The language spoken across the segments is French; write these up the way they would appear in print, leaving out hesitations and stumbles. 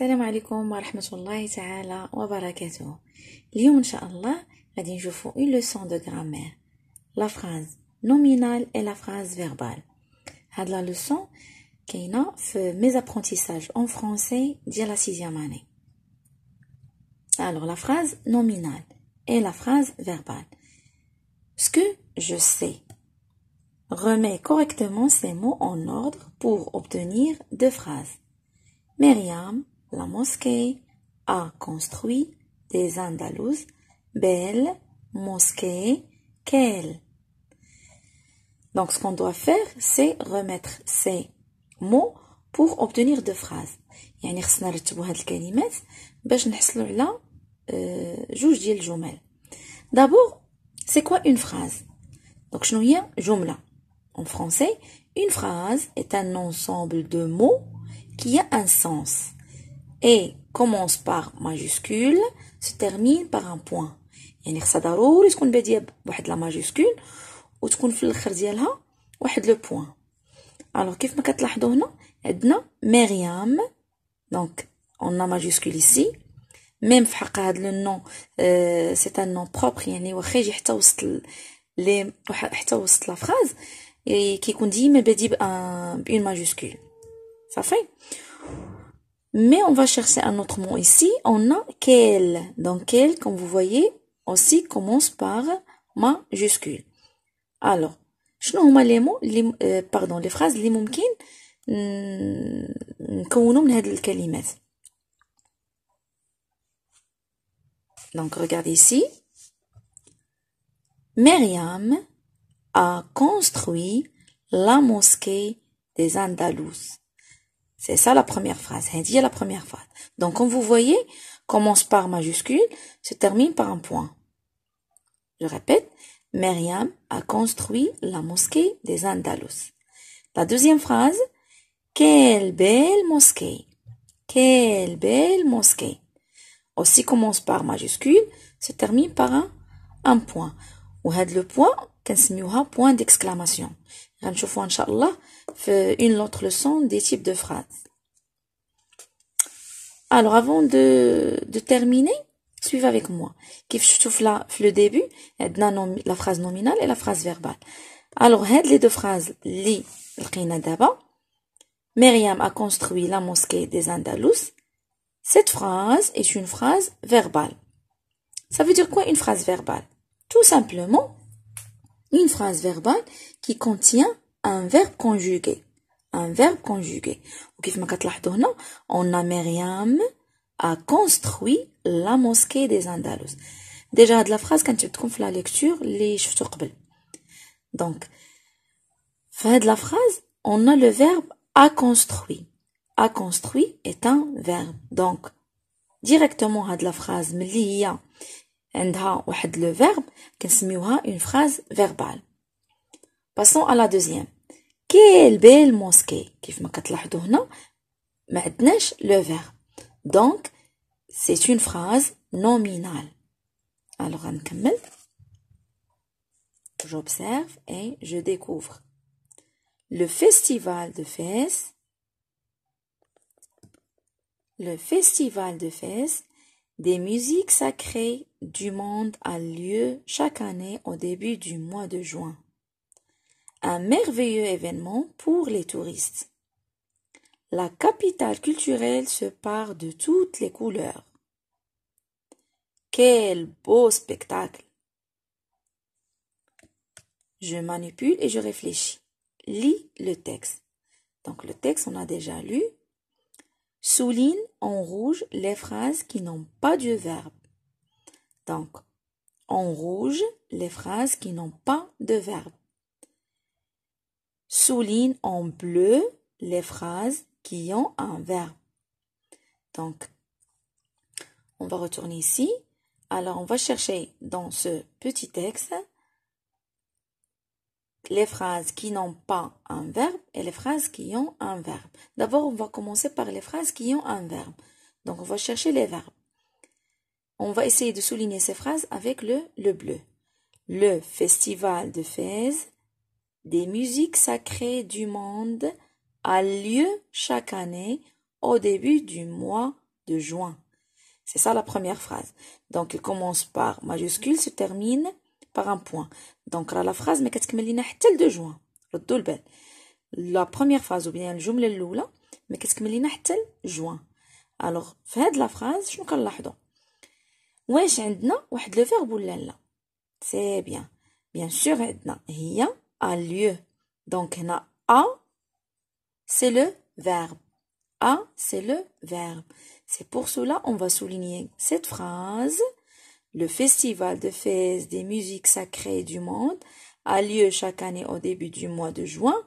السلام عليكم ورحمة الله تعالى وبركاته. اليوم إن شاء الله غادي نشوفو une leçon de grammaire, la phrase nominale et la phrase verbale. هاد la leçon كاينة في mes apprentissages en français ديال la 6e année. Alors la phrase nominale et la phrase verbale. Ce que je sais. Remets correctement ces mots en ordre pour obtenir deux phrases. Myriam, la mosquée, a construit des Andalouses. Belle, mosquée, quelle. Donc ce qu'on doit faire, c'est remettre ces mots pour obtenir deux phrases. يعني خصنا نرتبوا هاد الكلمات باش نحصلوا على جوج ديال الجمل. D'abord, c'est quoi une phrase? Donc شنو هي جملة? En français, une phrase est un ensemble de mots qui a un sens et commence par majuscule, se termine par un point. يعني خصها ضروري تكون بادية بواحد لا ماجيسكول وتكون في الاخر ديالها واحد لو بوين. Alors كيف ما كتلاحظوا هنا عندنا مريم، donc on a majuscule ici. même في حق هذا le nom c'est un nom propre، يعني واخا يجي حتى وسط حتى وسط لا فراز كيكون ديما بادي بان majuscule. صافي. Mais on va chercher un autre mot ici. On a quel. Donc quel, comme vous voyez, aussi commence par majuscule. Alors, شنو هما les mots les phrases اللي ممكن نكونوا من هاد الكلمات. Donc regardez ici. Myriam a construit la mosquée des Andalouses. C'est ça la première phrase. C'est la première phrase. Donc, comme vous voyez, commence par majuscule, se termine par un point. Je répète. Myriam a construit la mosquée des Andalouses. La deuxième phrase. Quelle belle mosquée. Quelle belle mosquée. Aussi commence par majuscule, se termine par un point. وهاد le point, كنسميوها point d'exclamation. غنشوفوا ان شاء الله في une autre leçon des types de phrases. Alors avant de terminer, suivez avec moi. كيف شفتوا في le début, عندنا la phrase nominale et la phrase verbale. Alors هاد les deux phrases اللي لقينا دابا. Myriam a construit la mosquée des Andalouses. Cette phrase est une phrase verbale. Ça veut dire quoi une phrase verbale? Tout simplement une phrase verbale qui contient un verbe conjugué. Un verbe conjugué. وكيف ما كتلاحظوا هنا on a Myriam a construit la mosquée des Andalouses. Déjà هاد la phrase كانت تكون في la lecture اللي شفتو قبل. Donc في هاد la phrase on a le verbe a construit. A construit est un verbe. Donc directement هاد la phrase ملي هي عندها واحد le verbe كنسميوها une phrase verbale. Passons à la deuxième. Quelle belle mosquée. كيف ما كتلاحظوا هنا ما عندناش le verbe. Donc c'est une phrase nominale. Alors غنكمل. J'observe et je découvre. Le festival de Fès des musiques sacrées du monde a lieu chaque année au début du mois de juin. Un merveilleux événement pour les touristes. La capitale culturelle se pare de toutes les couleurs. Quel beau spectacle! Je manipule et je réfléchis. Lis le texte. Donc le texte, on a déjà lu. Souligne en rouge les phrases qui n'ont pas de verbe. Donc, en rouge, les phrases qui n'ont pas de verbe. Souligne en bleu les phrases qui ont un verbe. Donc, on va retourner ici. Alors, on va chercher dans ce petit texte les phrases qui n'ont pas un verbe et les phrases qui ont un verbe. D'abord, on va commencer par les phrases qui ont un verbe. Donc, on va chercher les verbes. On va essayer de souligner ces phrases avec le bleu. Le festival de Fès des musiques sacrées du monde a lieu chaque année au début du mois de juin. C'est ça la première phrase. Donc, il commence par majuscule, se termine par un point. Donc, la phrase, mais qu'est-ce que me 2 juin? ردوا البال. La première phrase, ou bien الجملة الأولى, mais qu'est-ce que me حتى juin. Alors, في هاد la phrase, شنو كنلاحظوا؟ واش عندنا واحد le verbe ولا لا؟ C'est bien. Bien sûr, عندنا هي a lieu. Donc, هنا a, c'est le verbe. A, c'est le verbe. C'est pour cela on va souligner cette phrase. Le festival de Fès des musiques sacrées du monde a lieu chaque année au début du mois de juin.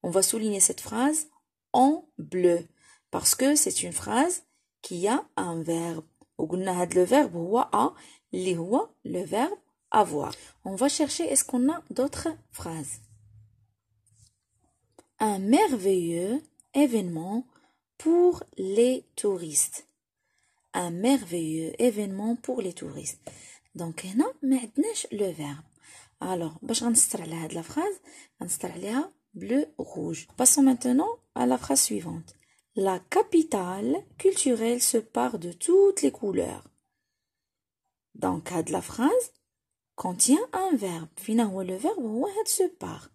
On va souligner cette phrase en bleu parce que c'est une phrase qui a un verbe. وقلنا هاد le verbe هو a, اللي هو le verbe avoir. On va chercher est-ce qu'on a d'autres phrases. Un merveilleux événement pour les touristes. Un merveilleux événement pour les touristes. Donc هنا ما عندناش le verbe. Alors باش غنسطر على هاد la phrase غنسطر عليها bleu rouge. Passons maintenant à la phrase suivante. La capitale culturelle se part de toutes les couleurs. Donc هاد la phrase contient un verbe. فينا هو le verbe هو هاد se part.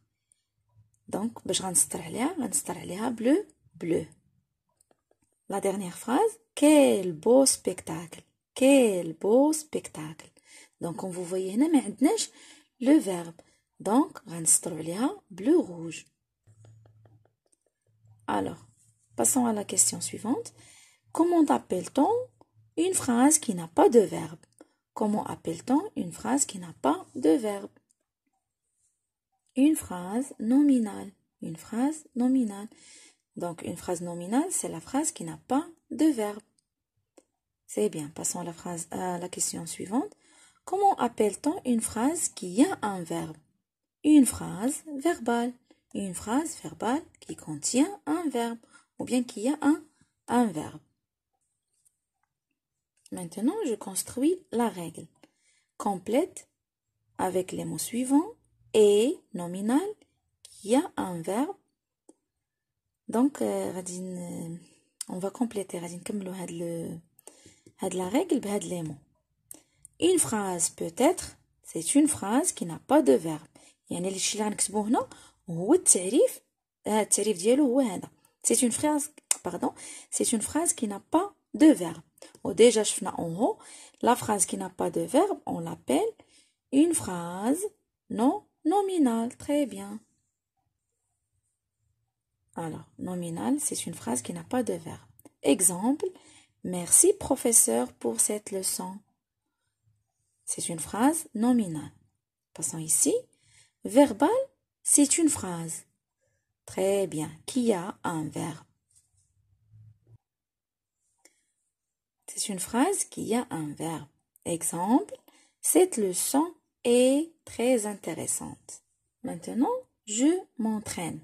Donc باش غنسطر عليها bleu. La dernière phrase, quel beau spectacle. Quel beau spectacle. Donc, comme vous voyez, هنا ما عندناش le verbe. Donc, غنسطروا عليها bleu rouge. Alors, passons à la question suivante. Comment appelle-t-on une phrase qui n'a pas de verbe? Comment appelle-t-on une phrase qui n'a pas de verbe? Une phrase nominale. Une phrase nominale. Donc, une phrase nominale, c'est la phrase qui n'a pas de verbe. C'est bien. Passons à la question suivante. Comment appelle-t-on une phrase qui a un verbe? Une phrase verbale. Une phrase verbale qui contient un verbe. Ou bien qui a un verbe. Maintenant, je construis la règle. Complète avec les mots suivants. Et nominal qui a un verbe. Donc, on va compléter. La règle بهاد les mots. Une phrase peut être, c'est une phrase qui n'a pas de verbe. يعني الشيء اللي غنكتبوه هنا هو التعريف ديالو هو هذا. C'est une phrase, pardon, c'est une phrase qui n'a pas de verbe. وديجا شفنا en haut, la phrase qui n'a pas de verbe, on l'appelle une phrase non nominale. Très bien. Alors, nominale, c'est une phrase qui n'a pas de verbe. Exemple, merci professeur pour cette leçon. C'est une phrase nominale. Passons ici. Verbal, c'est une phrase. Très bien. Qui a un verbe. C'est une phrase qui a un verbe. Exemple, cette leçon est très intéressante. Maintenant, je m'entraîne.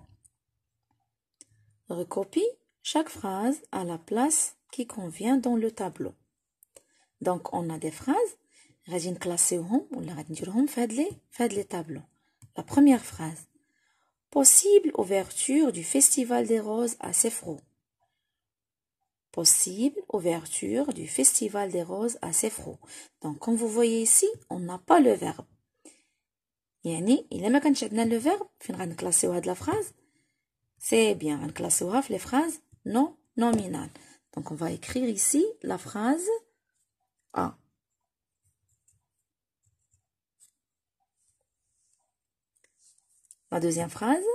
Recopie chaque phrase à la place qui convient dans le tableau. Donc, on a des phrases. غادي نكلاسيوهم ولا غادي نديرهم في هاد لي tableaux. La première phrase. Possible ouverture du Festival des Roses à Sefrou. Possible ouverture du Festival des Roses à Sefrou. Donc, comme vous voyez ici, on n'a pas le verbe. يعني إلا ما كانش عندنا le verbe فين غنكلاسيو هاد la phrase? C'est bien, غنكلاسيوها في les phrases non nominales. Donc, on va écrire ici la phrase A. La deuxième phrase,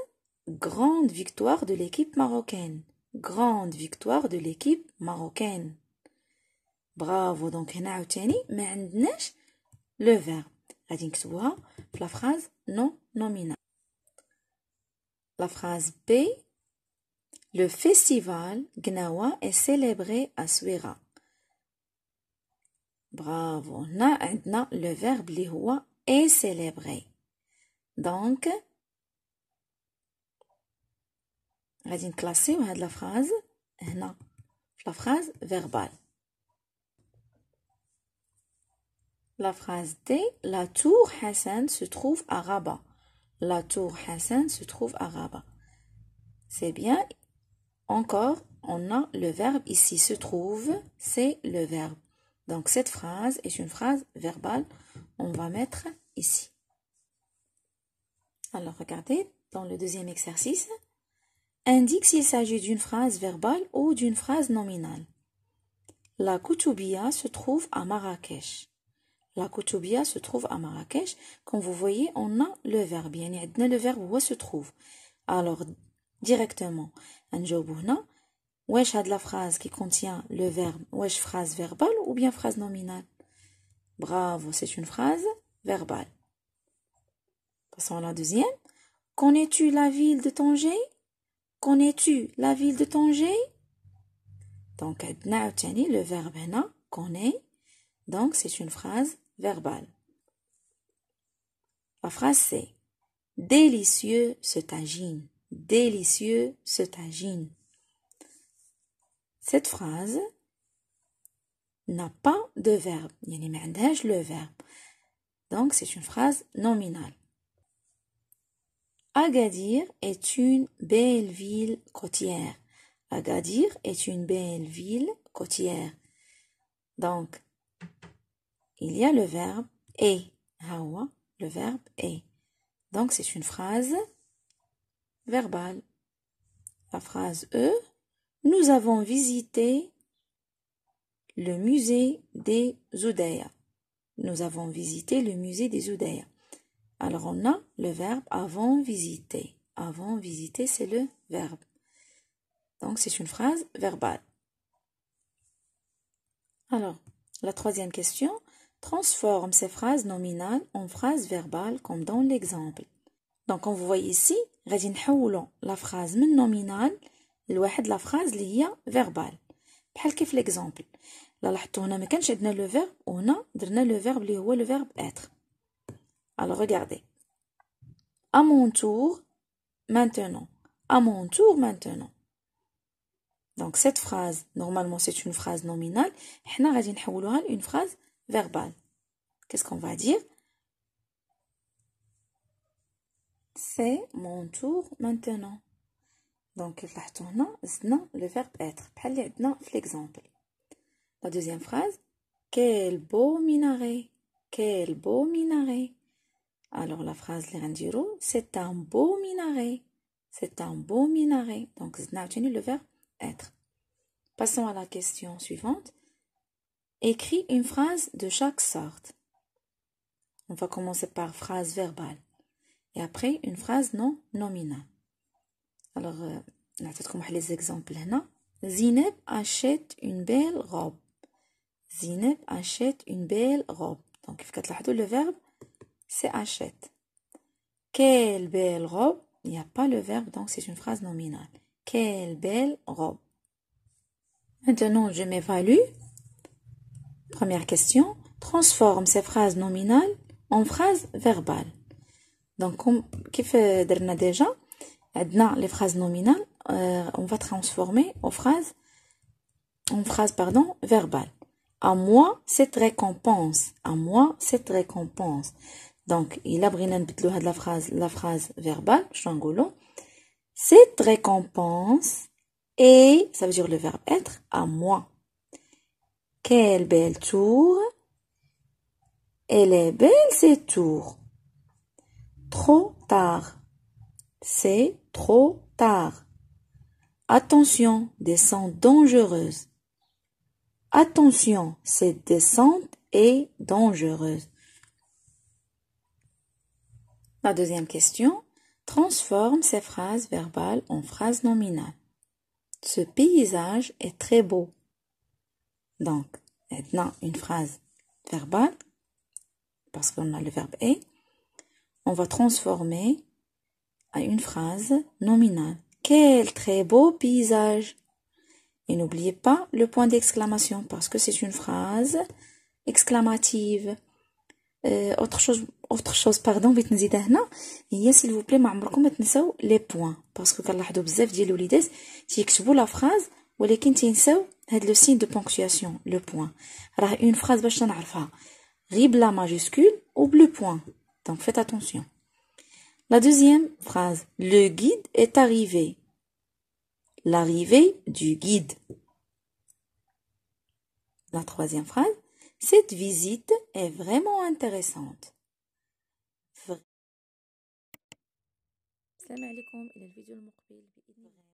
grande victoire de l'équipe marocaine. Grande victoire de l'équipe marocaine. Bravo. Donc هنا عاوتاني ما عندناش le verbe. غادي نكتبوها في la phrase non nominale. La phrase B. Le festival Gnawa est célébré à Souira. Bravo. هنا عندنا le verbe اللي هو est célébré. Donc غادي نكلاسيو هاد لا phrase هنا في la phrase verbale. La phrase D. La tour Hassan se trouve à Rabat. La tour Hassan se trouve à Rabat. C'est bien. Encore, on a le verbe ici. Se trouve, c'est le verbe. Donc, cette phrase est une phrase verbale. On va mettre ici. Alors, regardez, dans le deuxième exercice, indique s'il s'agit d'une phrase verbale ou d'une phrase nominale. La Koutoubia se trouve à Marrakech. La Koutoubia se trouve à Marrakech. Comme vous voyez, on a le verbe. يعني عندنا le verbe où se trouve. Alors, directement, نجاوبو هنا. واش هاد la phrase qui contient le verbe, واش phrase verbale ou bien phrase nominale? Bravo, c'est une phrase verbale. Passons à la deuxième. Connais-tu la ville de Tanger? Connais-tu la ville de Tanger? Donc, le verbe هنا, connaît. Donc, c'est une phrase verbale. La phrase c'est délicieux ce tagine. Délicieux ce tagine. Cette phrase n'a pas de verbe. يعني ما عندهاش le verbe. Donc, c'est une phrase nominale. Agadir est une belle ville côtière. Agadir est une belle ville côtière. Donc, il y a le verbe est. Hawa, le verbe est. Donc, c'est une phrase verbale. La phrase E. Nous avons visité le musée des Oudaya. Nous avons visité le musée des Oudaya. Alors, on a le verbe avons visité. Avons visité, c'est le verbe. Donc, c'est une phrase verbale. Alors, la troisième question. Transforme ces phrases nominales en phrases verbales comme dans l'exemple. Donc, comme vous voyez ici, غادي نحولوا la phrase من nominale لواحد la phrase اللي هي verbale. بحال كيف l'exemple. لا لاحظتوا هنا ما كانش عندنا le verbe وهنا درنا le verbe اللي هو le verbe être. Alors, regardez. À mon tour, maintenant. À mon tour, maintenant. Donc, cette phrase, normalement, c'est une phrase nominale. حنا غادي نحولوها une phrase verbale. Qu'est-ce qu'on va dire? C'est mon tour maintenant. Donc, لاحظتوا هنا زدنا le verbe être. بحال اللي عندنا في l'exemple. La deuxième phrase. Quel beau minaret. Quel beau minaret. Alors, la phrase اللي غنديرو, c'est un beau minaret. C'est un beau minaret. Donc, زدنا عاوتاني le verbe être. Passons à la question suivante. Écris une phrase de chaque sorte. On va commencer par phrase verbale. Et après, une phrase non nominale. Alors, نعطيكم واحد les exemples هنا. Zineb achète une belle robe. Zineb achète une belle robe. Donc, كيف كتلاحظوا le verbe, c'est achète. Quelle belle robe. Il n'y a pas le verbe, donc c'est une phrase nominale. Quelle belle robe. Maintenant, je m'évalue. Première question. Transforme ces phrases nominales en phrases verbales. Donc, comme درنا déjà, عندنا les phrases nominales, on va transformer en phrases verbales. À moi, cette récompense. À moi, cette récompense. Donc, il a بغينا نبدلو هاد la phrase verbale, شنو نقولو? Cette récompense est, ça veut dire le verbe être, à moi. Quelle belle tour. Elle est belle, cette tour. Trop tard. C'est trop tard. Attention, descente dangereuse. Attention, cette descente est dangereuse. La deuxième question. Transforme ces phrases verbales en phrases nominales. Ce paysage est très beau. Donc, maintenant, une phrase verbale, parce qu'on a le verbe est, on va transformer à une phrase nominale. Quel très beau paysage! Et n'oubliez pas le point d'exclamation, parce que c'est une phrase exclamative. Autre chose, pardon, بغيت نزيدها هنا هي s'il vous plaît ما عمركم ما تنساو les points, parce que كنلاحظوا بزاف ديال الوليدات تيكتبوا لا phrase ولكن تنساو هاد لو سين دو بونكتواسيون لو بوين. راه une phrase باش نعرفها غير بلا majuscule ou bleu point. Donc faites attention. La deuxième phrase. Le guide est arrivé. l'arrivée du guide. La troisième phrase, cette visite est vraiment intéressante. السلام عليكم إلى الفيديو المقبل بإذن الله.